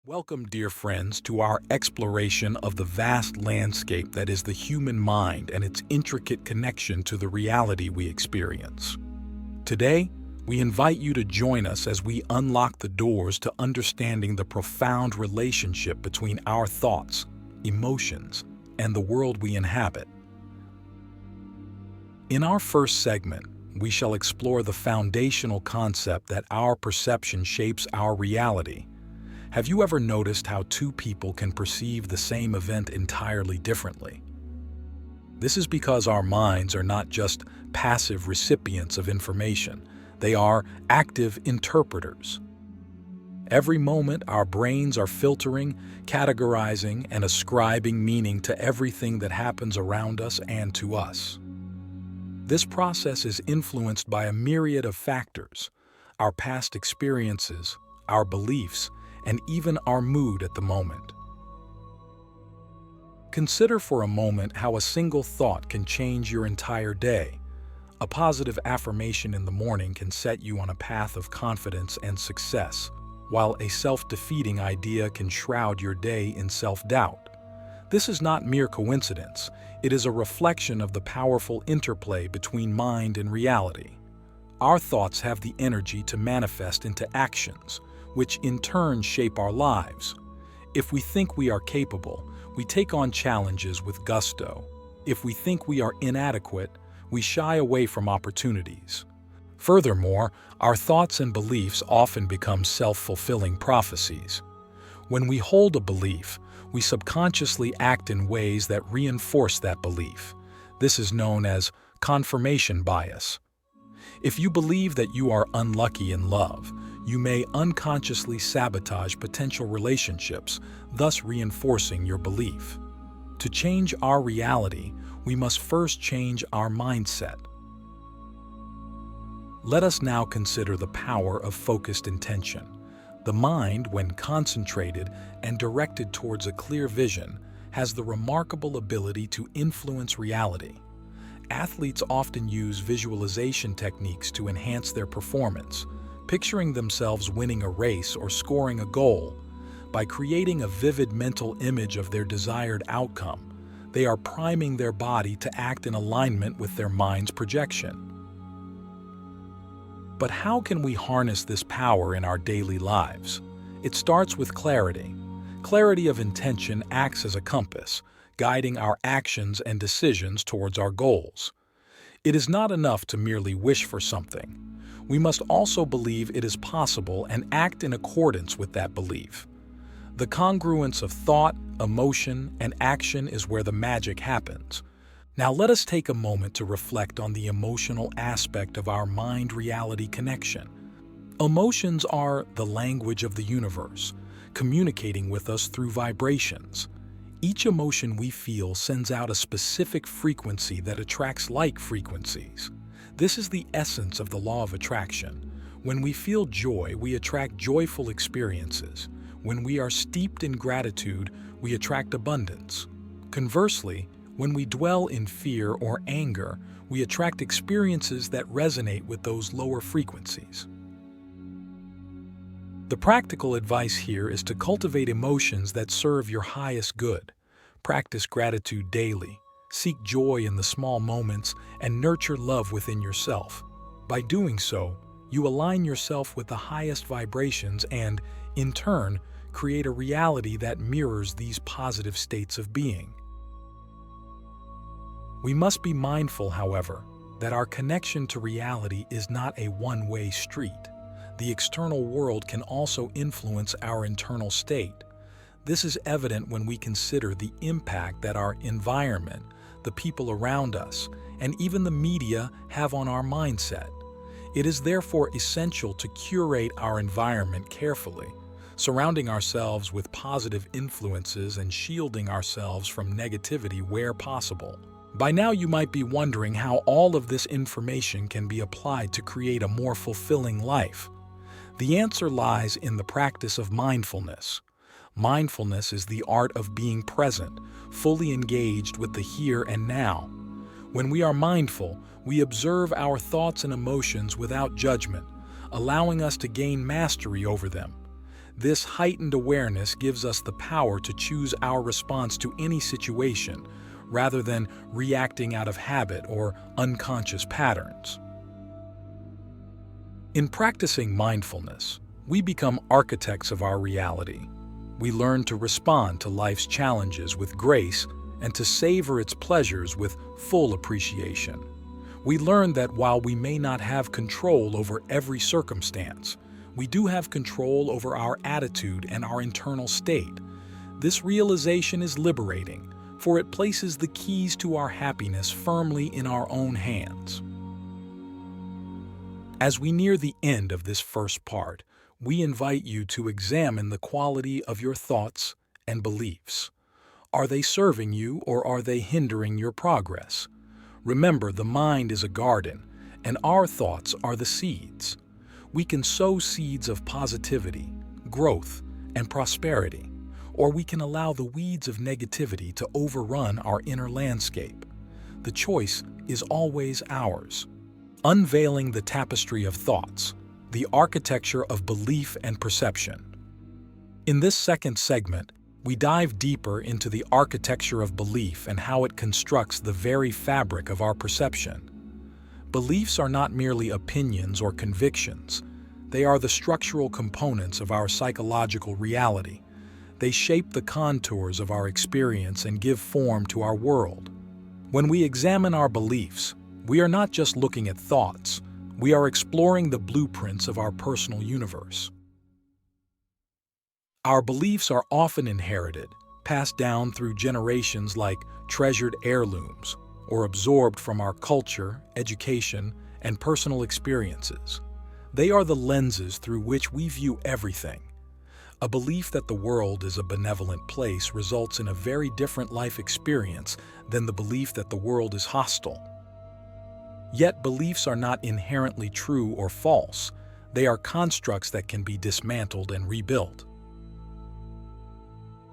Welcome, dear friends, to our exploration of the vast landscape that is the human mind and its intricate connection to the reality we experience. Today, we invite you to join us as we unlock the doors to understanding the profound relationship between our thoughts, emotions, and the world we inhabit. In our first segment, we shall explore the foundational concept that our perception shapes our reality. Have you ever noticed how two people can perceive the same event entirely differently? This is because our minds are not just passive recipients of information, they are active interpreters. Every moment, our brains are filtering, categorizing, and ascribing meaning to everything that happens around us and to us. This process is influenced by a myriad of factors: our past experiences, our beliefs, and even our mood at the moment. Consider for a moment how a single thought can change your entire day. A positive affirmation in the morning can set you on a path of confidence and success, while a self-defeating idea can shroud your day in self-doubt. This is not mere coincidence. It is a reflection of the powerful interplay between mind and reality. Our thoughts have the energy to manifest into actions, which in turn shape our lives. If we think we are capable, we take on challenges with gusto. If we think we are inadequate, we shy away from opportunities. Furthermore, our thoughts and beliefs often become self-fulfilling prophecies. When we hold a belief, we subconsciously act in ways that reinforce that belief. This is known as confirmation bias. If you believe that you are unlucky in love, you may unconsciously sabotage potential relationships, thus reinforcing your belief. To change our reality, we must first change our mindset. Let us now consider the power of focused intention. The mind, when concentrated and directed towards a clear vision, has the remarkable ability to influence reality. Athletes often use visualization techniques to enhance their performance, picturing themselves winning a race or scoring a goal. By creating a vivid mental image of their desired outcome, they are priming their body to act in alignment with their mind's projection. But how can we harness this power in our daily lives? It starts with clarity. Clarity of intention acts as a compass, guiding our actions and decisions towards our goals. It is not enough to merely wish for something. We must also believe it is possible and act in accordance with that belief. The congruence of thought, emotion, and action is where the magic happens. Now let us take a moment to reflect on the emotional aspect of our mind-reality connection. Emotions are the language of the universe, communicating with us through vibrations. Each emotion we feel sends out a specific frequency that attracts like frequencies. This is the essence of the law of attraction. When we feel joy, we attract joyful experiences. When we are steeped in gratitude, we attract abundance. Conversely, when we dwell in fear or anger, we attract experiences that resonate with those lower frequencies. The practical advice here is to cultivate emotions that serve your highest good. Practice gratitude daily. Seek joy in the small moments and nurture love within yourself. By doing so, you align yourself with the highest vibrations and, in turn, create a reality that mirrors these positive states of being. We must be mindful, however, that our connection to reality is not a one-way street. The external world can also influence our internal state. This is evident when we consider the impact that our environment, the people around us, and even the media have on our mindset. It is therefore essential to curate our environment carefully, surrounding ourselves with positive influences and shielding ourselves from negativity where possible. By now you might be wondering how all of this information can be applied to create a more fulfilling life. The answer lies in the practice of mindfulness. Mindfulness is the art of being present, fully engaged with the here and now. When we are mindful, we observe our thoughts and emotions without judgment, allowing us to gain mastery over them. This heightened awareness gives us the power to choose our response to any situation, rather than reacting out of habit or unconscious patterns. In practicing mindfulness, we become architects of our reality. We learn to respond to life's challenges with grace and to savor its pleasures with full appreciation. We learn that while we may not have control over every circumstance, we do have control over our attitude and our internal state. This realization is liberating, for it places the keys to our happiness firmly in our own hands. As we near the end of this first part, we invite you to examine the quality of your thoughts and beliefs. Are they serving you or are they hindering your progress? Remember, the mind is a garden, and our thoughts are the seeds. We can sow seeds of positivity, growth, and prosperity, or we can allow the weeds of negativity to overrun our inner landscape. The choice is always ours. Unveiling the tapestry of thoughts, the architecture of belief and perception. In this second segment, we dive deeper into the architecture of belief and how it constructs the very fabric of our perception. Beliefs are not merely opinions or convictions. They are the structural components of our psychological reality. They shape the contours of our experience and give form to our world. When we examine our beliefs, we are not just looking at thoughts, we are exploring the blueprints of our personal universe. Our beliefs are often inherited, passed down through generations like treasured heirlooms, or absorbed from our culture, education, and personal experiences. They are the lenses through which we view everything. A belief that the world is a benevolent place results in a very different life experience than the belief that the world is hostile. Yet beliefs are not inherently true or false. They are constructs that can be dismantled and rebuilt.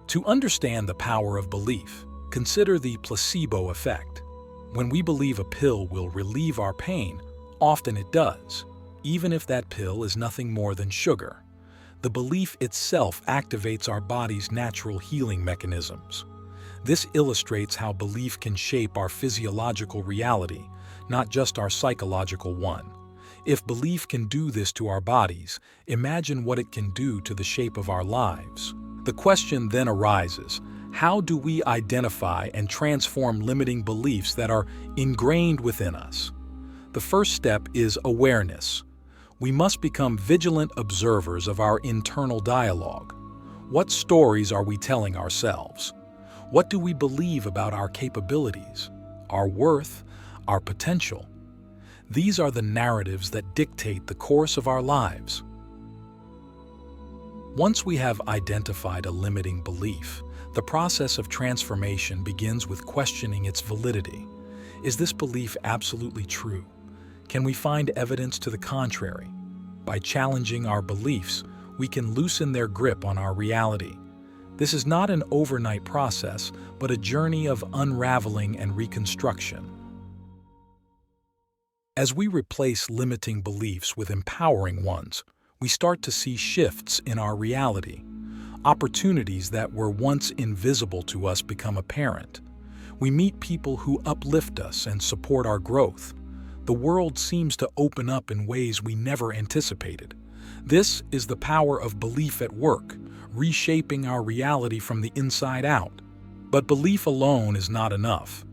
To understand the power of belief, consider the placebo effect. When we believe a pill will relieve our pain, often it does, even if that pill is nothing more than sugar. The belief itself activates our body's natural healing mechanisms. This illustrates how belief can shape our physiological reality, not just our psychological one. If belief can do this to our bodies, imagine what it can do to the shape of our lives. The question then arises, how do we identify and transform limiting beliefs that are ingrained within us? The first step is awareness. We must become vigilant observers of our internal dialogue. What stories are we telling ourselves? What do we believe about our capabilities, our worth, our potential? These are the narratives that dictate the course of our lives. Once we have identified a limiting belief, the process of transformation begins with questioning its validity. Is this belief absolutely true? Can we find evidence to the contrary? By challenging our beliefs, we can loosen their grip on our reality. This is not an overnight process, but a journey of unraveling and reconstruction. As we replace limiting beliefs with empowering ones, we start to see shifts in our reality. Opportunities that were once invisible to us become apparent. We meet people who uplift us and support our growth. The world seems to open up in ways we never anticipated. This is the power of belief at work, reshaping our reality from the inside out. But belief alone is not enough.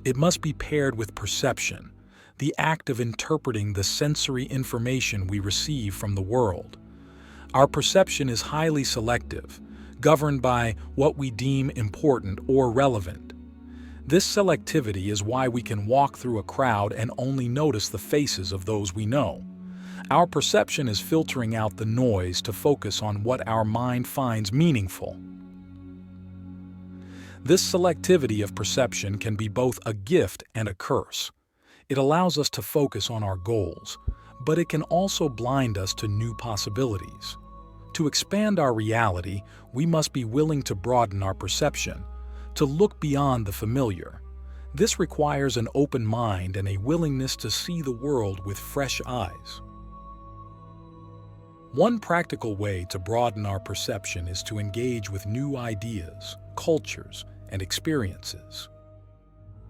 It must be paired with perception, the act of interpreting the sensory information we receive from the world. Our perception is highly selective, governed by what we deem important or relevant. This selectivity is why we can walk through a crowd and only notice the faces of those we know. Our perception is filtering out the noise to focus on what our mind finds meaningful. This selectivity of perception can be both a gift and a curse. It allows us to focus on our goals, but it can also blind us to new possibilities. To expand our reality, we must be willing to broaden our perception, to look beyond the familiar. This requires an open mind and a willingness to see the world with fresh eyes. One practical way to broaden our perception is to engage with new ideas, cultures, and experiences.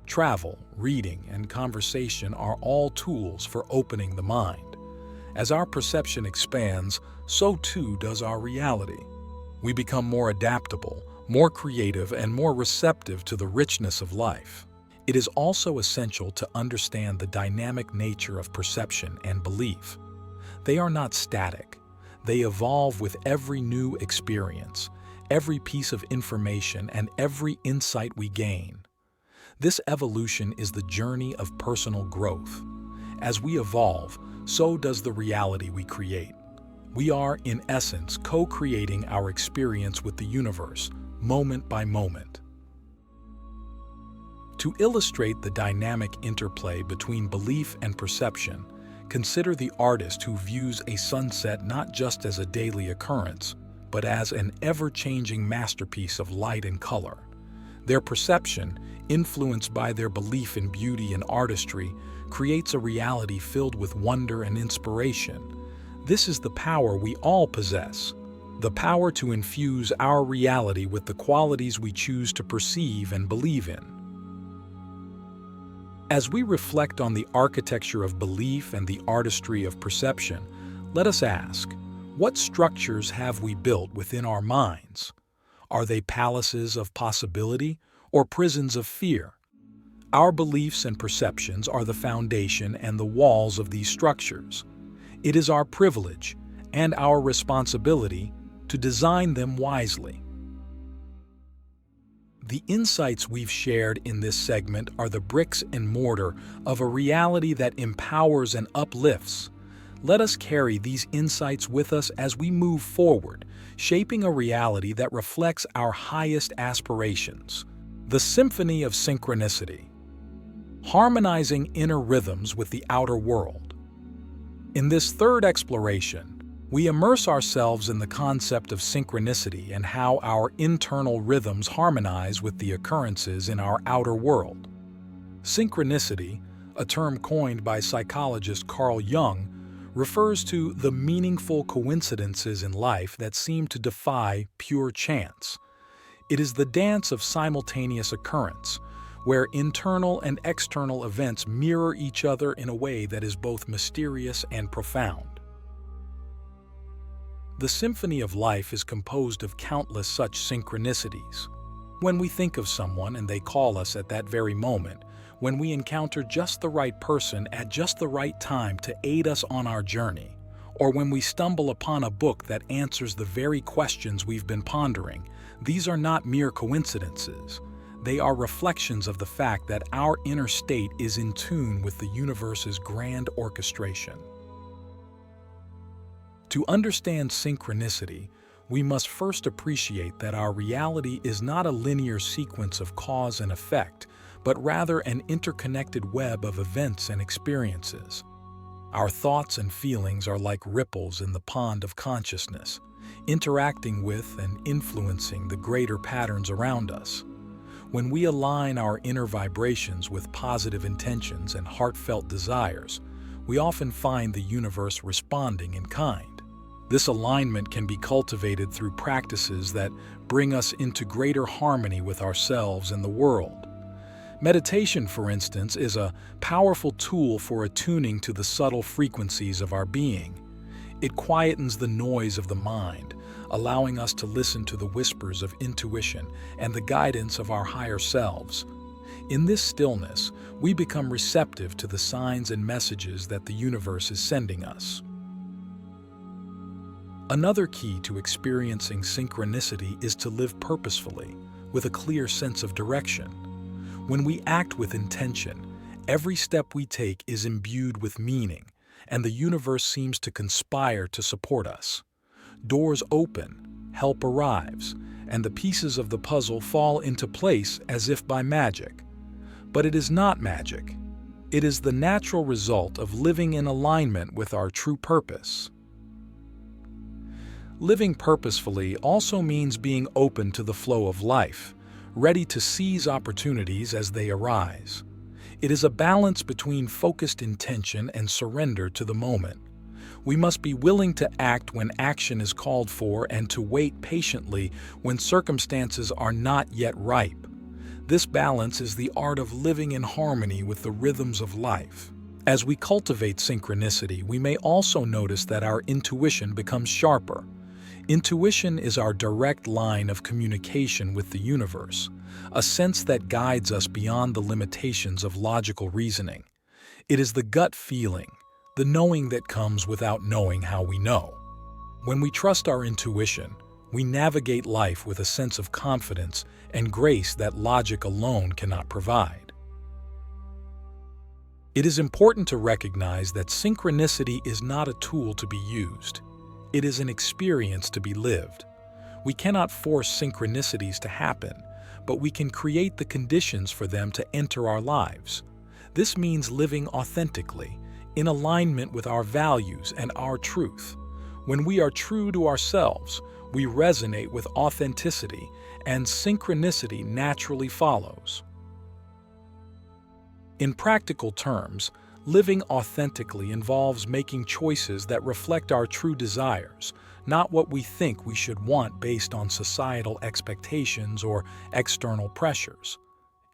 Travel, reading, and conversation are all tools for opening the mind. As our perception expands, so too does our reality. We become more adaptable, more creative, and more receptive to the richness of life. It is also essential to understand the dynamic nature of perception and belief. They are not static. They evolve with every new experience, every piece of information, and every insight we gain. This evolution is the journey of personal growth. As we evolve, so does the reality we create. We are, in essence, co-creating our experience with the universe, moment by moment. To illustrate the dynamic interplay between belief and perception, consider the artist who views a sunset not just as a daily occurrence, but as an ever-changing masterpiece of light and color. Their perception, influenced by their belief in beauty and artistry, creates a reality filled with wonder and inspiration. This is the power we all possess, the power to infuse our reality with the qualities we choose to perceive and believe in. As we reflect on the architecture of belief and the artistry of perception, let us ask, what structures have we built within our minds? Are they palaces of possibility or prisons of fear? Our beliefs and perceptions are the foundation and the walls of these structures. It is our privilege and our responsibility to design them wisely. The insights we've shared in this segment are the bricks and mortar of a reality that empowers and uplifts. Let us carry these insights with us as we move forward, shaping a reality that reflects our highest aspirations. The Symphony of Synchronicity. Harmonizing inner rhythms with the outer world. In this third exploration, we immerse ourselves in the concept of synchronicity and how our internal rhythms harmonize with the occurrences in our outer world. Synchronicity, a term coined by psychologist Carl Jung, refers to the meaningful coincidences in life that seem to defy pure chance. It is the dance of simultaneous occurrence, where internal and external events mirror each other in a way that is both mysterious and profound. The symphony of life is composed of countless such synchronicities. When we think of someone and they call us at that very moment, when we encounter just the right person at just the right time to aid us on our journey, or when we stumble upon a book that answers the very questions we've been pondering, these are not mere coincidences. They are reflections of the fact that our inner state is in tune with the universe's grand orchestration. To understand synchronicity, we must first appreciate that our reality is not a linear sequence of cause and effect, but rather an interconnected web of events and experiences. Our thoughts and feelings are like ripples in the pond of consciousness, interacting with and influencing the greater patterns around us. When we align our inner vibrations with positive intentions and heartfelt desires, we often find the universe responding in kind. This alignment can be cultivated through practices that bring us into greater harmony with ourselves and the world. Meditation, for instance, is a powerful tool for attuning to the subtle frequencies of our being. It quietens the noise of the mind, allowing us to listen to the whispers of intuition and the guidance of our higher selves. In this stillness, we become receptive to the signs and messages that the universe is sending us. Another key to experiencing synchronicity is to live purposefully, with a clear sense of direction. When we act with intention, every step we take is imbued with meaning, and the universe seems to conspire to support us. Doors open, help arrives, and the pieces of the puzzle fall into place as if by magic. But it is not magic. It is the natural result of living in alignment with our true purpose. Living purposefully also means being open to the flow of life, ready to seize opportunities as they arise. It is a balance between focused intention and surrender to the moment. We must be willing to act when action is called for and to wait patiently when circumstances are not yet ripe. This balance is the art of living in harmony with the rhythms of life. As we cultivate synchronicity, we may also notice that our intuition becomes sharper. Intuition is our direct line of communication with the universe, a sense that guides us beyond the limitations of logical reasoning. It is the gut feeling, the knowing that comes without knowing how we know. When we trust our intuition, we navigate life with a sense of confidence and grace that logic alone cannot provide. It is important to recognize that synchronicity is not a tool to be used. It is an experience to be lived. We cannot force synchronicities to happen, but we can create the conditions for them to enter our lives. This means living authentically, in alignment with our values and our truth. When we are true to ourselves, we resonate with authenticity, and synchronicity naturally follows. In practical terms, living authentically involves making choices that reflect our true desires, not what we think we should want based on societal expectations or external pressures.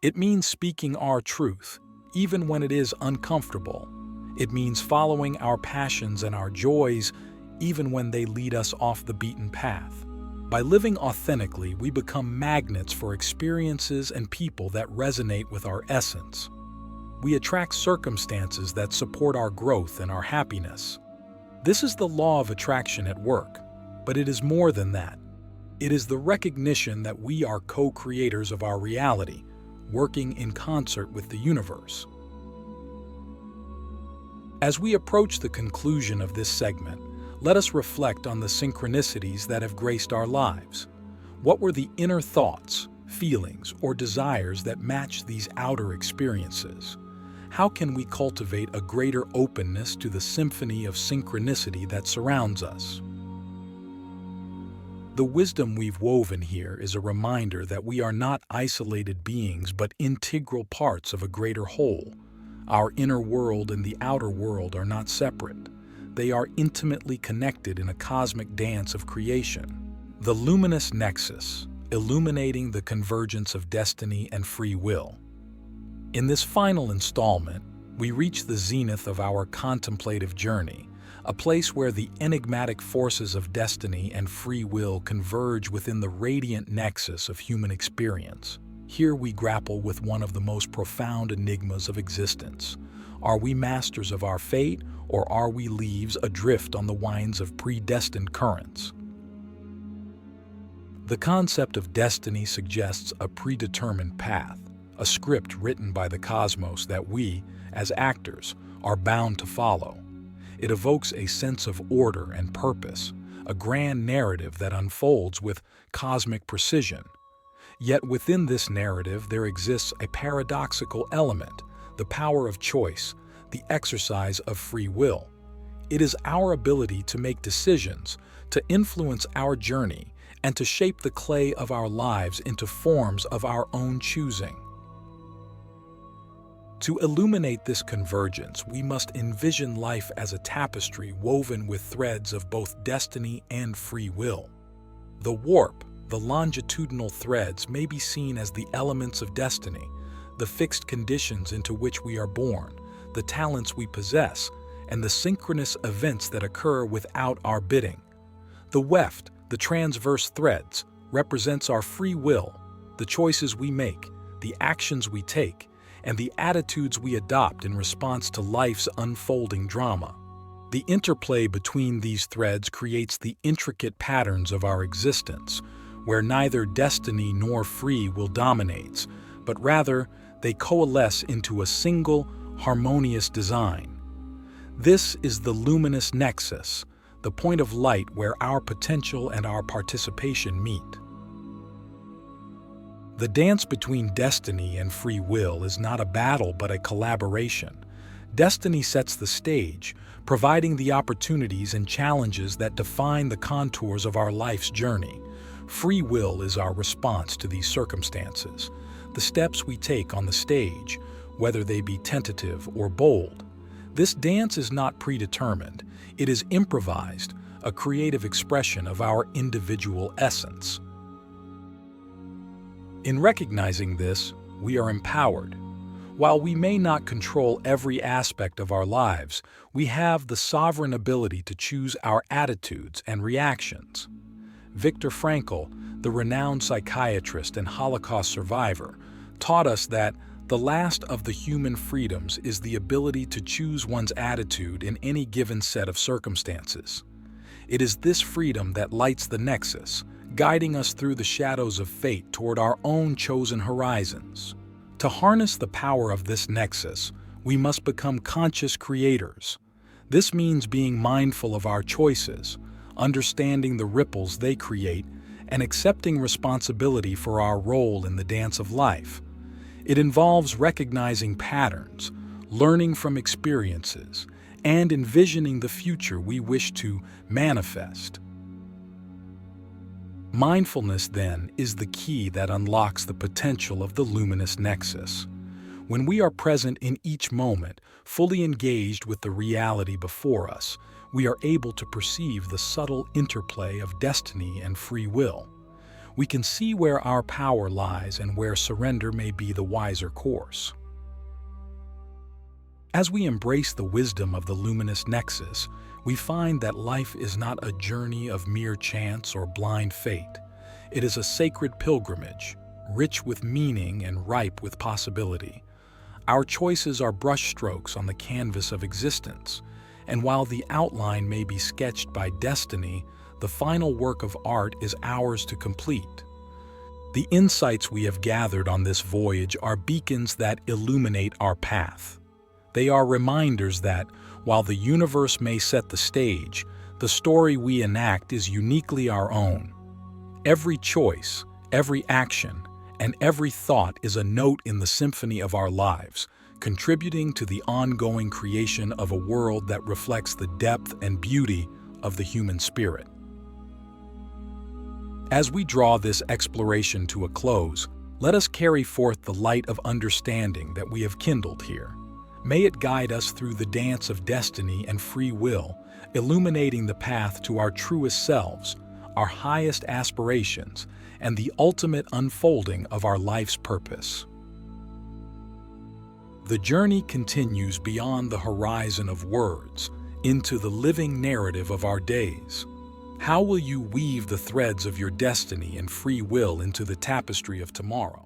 It means speaking our truth, even when it is uncomfortable. It means following our passions and our joys, even when they lead us off the beaten path. By living authentically, we become magnets for experiences and people that resonate with our essence. We attract circumstances that support our growth and our happiness. This is the law of attraction at work, but it is more than that. It is the recognition that we are co-creators of our reality, working in concert with the universe. As we approach the conclusion of this segment, let us reflect on the synchronicities that have graced our lives. What were the inner thoughts, feelings, or desires that match these outer experiences? How can we cultivate a greater openness to the symphony of synchronicity that surrounds us? The wisdom we've woven here is a reminder that we are not isolated beings but integral parts of a greater whole. Our inner world and the outer world are not separate. They are intimately connected in a cosmic dance of creation. The luminous nexus, illuminating the convergence of destiny and free will. In this final installment, we reach the zenith of our contemplative journey, a place where the enigmatic forces of destiny and free will converge within the radiant nexus of human experience. Here we grapple with one of the most profound enigmas of existence. Are we masters of our fate, or are we leaves adrift on the winds of predestined currents? The concept of destiny suggests a predetermined path, a script written by the cosmos that we, as actors, are bound to follow. It evokes a sense of order and purpose, a grand narrative that unfolds with cosmic precision. Yet within this narrative there exists a paradoxical element, the power of choice, the exercise of free will. It is our ability to make decisions, to influence our journey, and to shape the clay of our lives into forms of our own choosing. To illuminate this convergence, we must envision life as a tapestry woven with threads of both destiny and free will. The warp, the longitudinal threads, may be seen as the elements of destiny, the fixed conditions into which we are born, the talents we possess, and the synchronous events that occur without our bidding. The weft, the transverse threads, represents our free will, the choices we make, the actions we take, and the attitudes we adopt in response to life's unfolding drama. The interplay between these threads creates the intricate patterns of our existence, where neither destiny nor free will dominates, but rather they coalesce into a single, harmonious design. This is the luminous nexus, the point of light where our potential and our participation meet. The dance between destiny and free will is not a battle but a collaboration. Destiny sets the stage, providing the opportunities and challenges that define the contours of our life's journey. Free will is our response to these circumstances, the steps we take on the stage, whether they be tentative or bold. This dance is not predetermined, it is improvised, a creative expression of our individual essence. In recognizing this, we are empowered. While we may not control every aspect of our lives, we have the sovereign ability to choose our attitudes and reactions. Viktor Frankl, the renowned psychiatrist and Holocaust survivor, taught us that the last of the human freedoms is the ability to choose one's attitude in any given set of circumstances. It is this freedom that lights the nexus, guiding us through the shadows of fate toward our own chosen horizons. To harness the power of this nexus, we must become conscious creators. This means being mindful of our choices, understanding the ripples they create, and accepting responsibility for our role in the dance of life. It involves recognizing patterns, learning from experiences, and envisioning the future we wish to manifest. Mindfulness, then, is the key that unlocks the potential of the luminous nexus. When we are present in each moment, fully engaged with the reality before us, we are able to perceive the subtle interplay of destiny and free will. We can see where our power lies and where surrender may be the wiser course. As we embrace the wisdom of the luminous nexus, we find that life is not a journey of mere chance or blind fate. It is a sacred pilgrimage, rich with meaning and ripe with possibility. Our choices are brushstrokes on the canvas of existence, and while the outline may be sketched by destiny, the final work of art is ours to complete. The insights we have gathered on this voyage are beacons that illuminate our path. They are reminders that, while the universe may set the stage, the story we enact is uniquely our own. Every choice, every action, and every thought is a note in the symphony of our lives, contributing to the ongoing creation of a world that reflects the depth and beauty of the human spirit. As we draw this exploration to a close, let us carry forth the light of understanding that we have kindled here. May it guide us through the dance of destiny and free will, illuminating the path to our truest selves, our highest aspirations, and the ultimate unfolding of our life's purpose. The journey continues beyond the horizon of words, into the living narrative of our days. How will you weave the threads of your destiny and free will into the tapestry of tomorrow?